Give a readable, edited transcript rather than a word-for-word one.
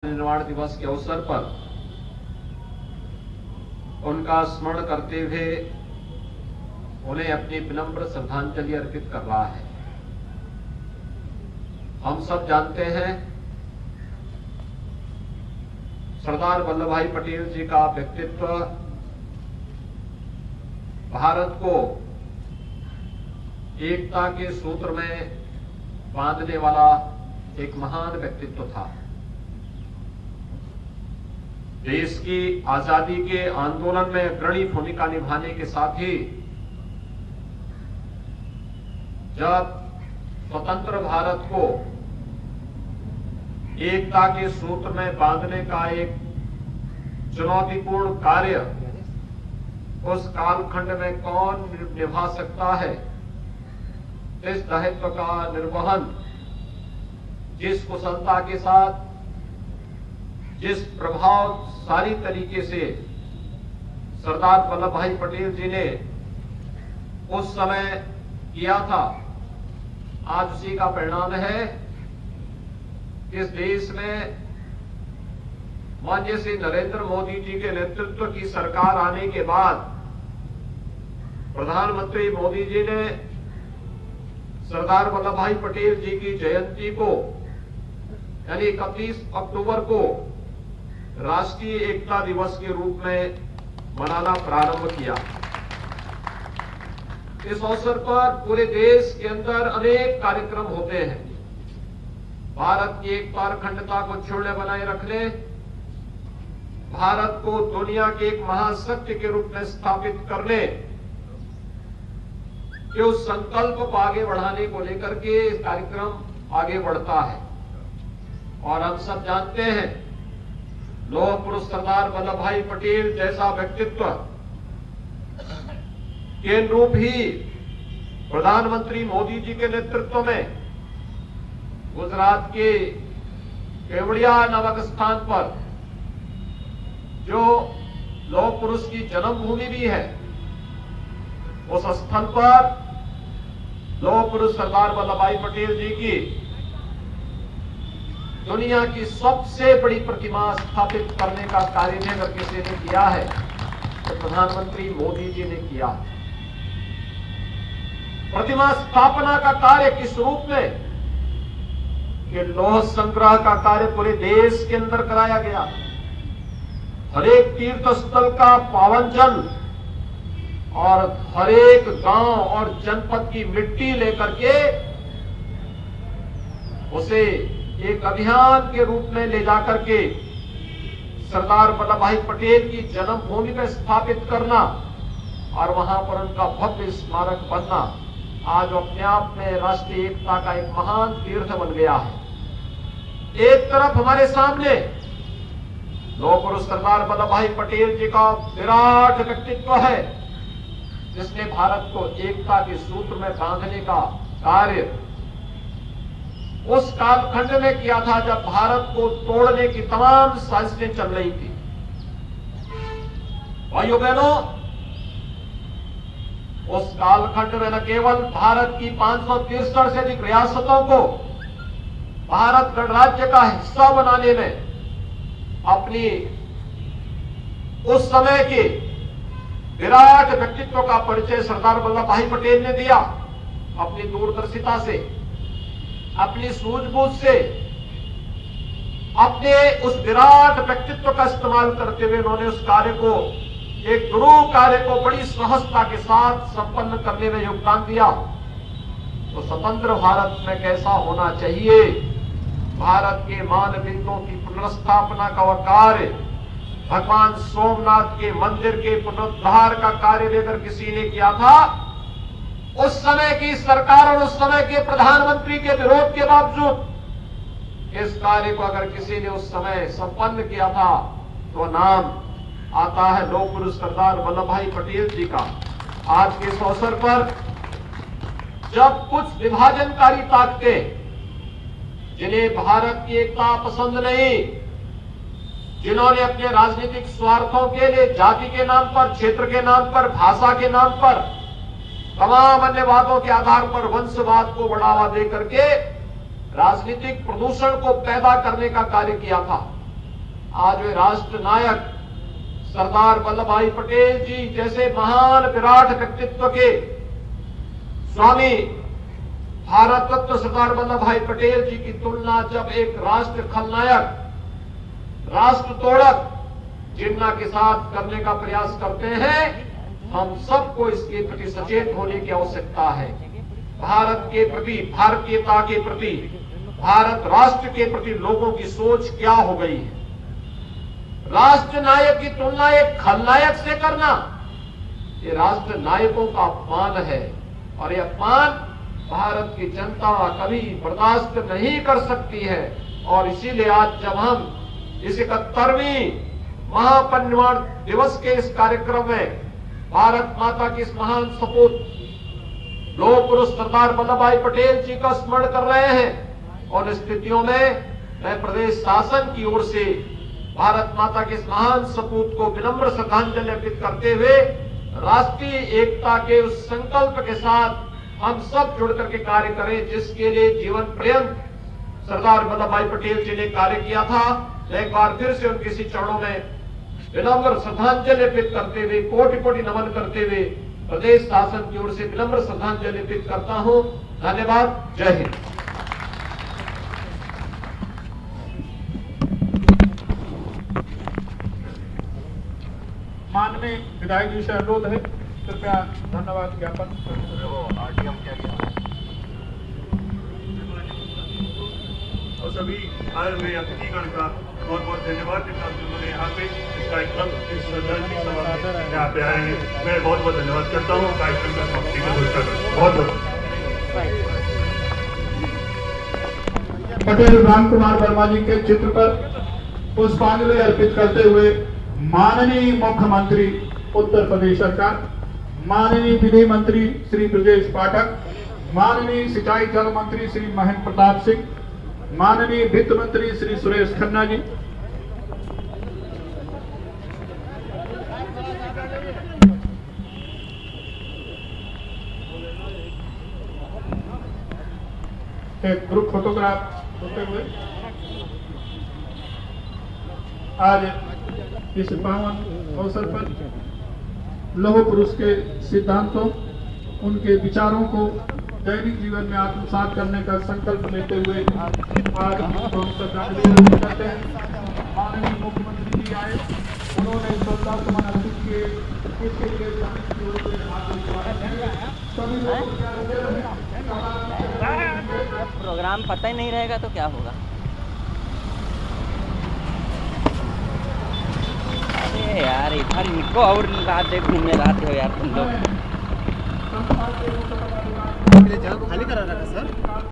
निर्माण दिवस के अवसर पर उनका स्मरण करते हुए उन्हें अपनी विनम्र श्रद्धांजलि अर्पित कर रहा है। हम सब जानते हैं सरदार वल्लभ भाई पटेल जी का व्यक्तित्व भारत को एकता के सूत्र में बांधने वाला एक महान व्यक्तित्व था। देश की आजादी के आंदोलन में अग्रणी भूमिका निभाने के साथ ही जब स्वतंत्र भारत को एकता के सूत्र में बांधने का एक चुनौतीपूर्ण कार्य उस कालखंड में कौन निभा सकता है, इस दायित्व का निर्वहन जिस कुशलता के साथ, जिस प्रभावशाली तरीके से सरदार वल्लभ भाई पटेल जी ने उस समय किया था, आज उसी का परिणाम है। इस देश में माननीय श्री नरेंद्र मोदी जी के नेतृत्व की सरकार आने के बाद प्रधानमंत्री मोदी जी ने सरदार वल्लभ भाई पटेल जी की जयंती को यानी 31 अक्टूबर को राष्ट्रीय एकता दिवस के रूप में मनाना प्रारंभ किया। इस अवसर पर पूरे देश के अंदर अनेक कार्यक्रम होते हैं। भारत की एकता और अखंडता को छुड़े बनाए रखने, भारत को दुनिया के एक महाशक्ति के रूप में स्थापित करने के उस संकल्प को आगे बढ़ाने को लेकर के कार्यक्रम आगे बढ़ता है। और हम सब जानते हैं लौह पुरुष सरदार वल्लभ भाई पटेल जैसा व्यक्तित्व के रूप ही प्रधानमंत्री मोदी जी के नेतृत्व में गुजरात के केवड़िया नामक स्थान पर जो लौह पुरुष की जन्मभूमि भी है, उस स्थल पर लौह पुरुष सरदार वल्लभ भाई पटेल जी की दुनिया की सबसे बड़ी प्रतिमा स्थापित करने का कार्य अगर किसी ने किया है तो प्रधानमंत्री मोदी जी ने किया। प्रतिमा स्थापना का कार्य किस रूप में, कि लौह संग्रह का कार्य पूरे देश के अंदर कराया गया। हर एक तीर्थ स्थल का पावन जल और हर एक गांव और जनपद की मिट्टी लेकर के उसे एक अभियान के रूप में ले जाकर के सरदार वल्लभ भाई पटेल की जन्मभूमि में स्थापित करना और वहां पर उनका भव्य स्मारक बनना आज अपने आप में राष्ट्रीय एकता का एक महान तीर्थ बन गया है। एक तरफ हमारे सामने लौह पुरुष सरदार वल्लभ भाई पटेल जी का विराट व्यक्तित्व है, जिसने भारत को एकता के सूत्र में बांधने का कार्य उस कालखंड में किया था जब भारत को तोड़ने की तमाम साजिशें चल रही थी। भाइयों बहनों, उस कालखंड में न केवल भारत की 563 से अधिक रियासतों को भारत गणराज्य का हिस्सा बनाने में अपनी उस समय के विराट व्यक्तित्व का परिचय सरदार वल्लभ भाई पटेल ने दिया। अपनी दूरदर्शिता से, अपनी सूझबूझ से, अपने उस विराट व्यक्तित्व का इस्तेमाल करते हुए उन्होंने उस कार्य को, एक गुरु कार्य को बड़ी सहजता के साथ संपन्न करने में योगदान दिया। तो स्वतंत्र भारत में कैसा होना चाहिए, भारत के मानबिंदुओं की पुनर्स्थापना का वह कार्य, भगवान सोमनाथ के मंदिर के पुनरुद्धार का कार्य लेकर किसी ने किया था, उस समय की सरकार और उस समय के प्रधानमंत्री के विरोध के बावजूद इस कार्य को अगर किसी ने उस समय संपन्न किया था तो नाम आता है लौह पुरुष सरदार वल्लभ भाई पटेल जी का। आज के इस अवसर पर जब कुछ विभाजनकारी ताकतें, जिन्हें भारत की एकता पसंद नहीं, जिन्होंने अपने राजनीतिक स्वार्थों के लिए जाति के नाम पर, क्षेत्र के नाम पर, भाषा के नाम पर, तमाम अन्य बातों के आधार पर वंशवाद को बढ़ावा देकर के राजनीतिक प्रदूषण को पैदा करने का कार्य किया था, आज वे राष्ट्र नायक सरदार वल्लभ भाई पटेल जी जैसे महान विराट व्यक्तित्व के स्वामी भारत रत्न सरदार वल्लभ भाई पटेल जी की तुलना जब एक राष्ट्र खलनायक, राष्ट्र तोड़क जिन्ना के साथ करने का प्रयास करते हैं, हम सबको इसके प्रति सचेत होने की आवश्यकता है। भारत के प्रति, भारतीयता के प्रति, भारत राष्ट्र के प्रति लोगों की सोच क्या हो गई है। राष्ट्र नायक की तुलना एक खलनायक से करना, ये राष्ट्र नायकों का अपमान है और ये अपमान भारत की जनता कभी बर्दाश्त नहीं कर सकती है। और इसीलिए आज जब हम इस 71वीं महापरिनिर्वाण दिवस के इस कार्यक्रम में भारत माता की इस महान सपूत लौह पुरुष सरदार वल्लभ भाई पटेल जी का स्मरण कर रहे हैं, और स्थितियों में मैं प्रदेश शासन की ओर से भारत माता के इस महान सपूत को विनम्र श्रद्धांजलि अर्पित करते हुए राष्ट्रीय एकता के उस संकल्प के साथ हम सब जुड़ करके कार्य करें, जिसके लिए जीवन पर्यंत सरदार वल्लभ भाई पटेल जी ने कार्य किया था। एक बार फिर से उनके इसी चरणों में विनम्र श्रद्धांजलि अर्पित करते हुए, कोटि कोटि नमन करते हुए प्रदेश शासन की ओर से विनम्र श्रद्धांजलि अर्पित करता हूं। धन्यवाद। जय हिंद। माननीय विधायक जी से अनुरोध है, कृपया धन्यवाद ज्ञापन। और सभी आए हुए अतिथिगण का बहुत बहुत धन्यवाद जितना उन्होंने यहाँ पे इस कार्यक्रम, इस श्रद्धांजलि सभा में यहाँ पे आए हैं। मैं बहुत बहुत धन्यवाद करता हूँ। कार्यक्रम का समाप्ति का घोषणा करता हूँ। बहुत बहुत पटेल राम कुमार वर्मा जी के चित्र पर पुष्पांजलि अर्पित करते हुए माननीय मुख्यमंत्री उत्तर प्रदेश सरकार, माननीय विधि मंत्री श्री ब्रजेश पाठक, माननीय सिंचाई जल मंत्री श्री महेंद्र प्रताप सिंह, माननीय वित्त मंत्री श्री सुरेश खन्ना जी, एक ग्रुप फोटोग्राफ होते हुए आज इस पावन अवसर पर लौह पुरुष के सिद्धांतों, उनके विचारों को दैनिक जीवन में आत्मसात करने का संकल्प लेते हुए आज हम श्रद्धांजलि करते हैं। माननीय मुख्यमंत्री जी आए, उन्होंने श्रद्धासुमन अर्पित किए, इसके लिए सभी लोग प्रोग्राम पता ही नहीं रहेगा तो क्या होगा। अरे यार इधर इनको और रात घूमने जाते हो यार तुम लोग। खाली करा रखा सर।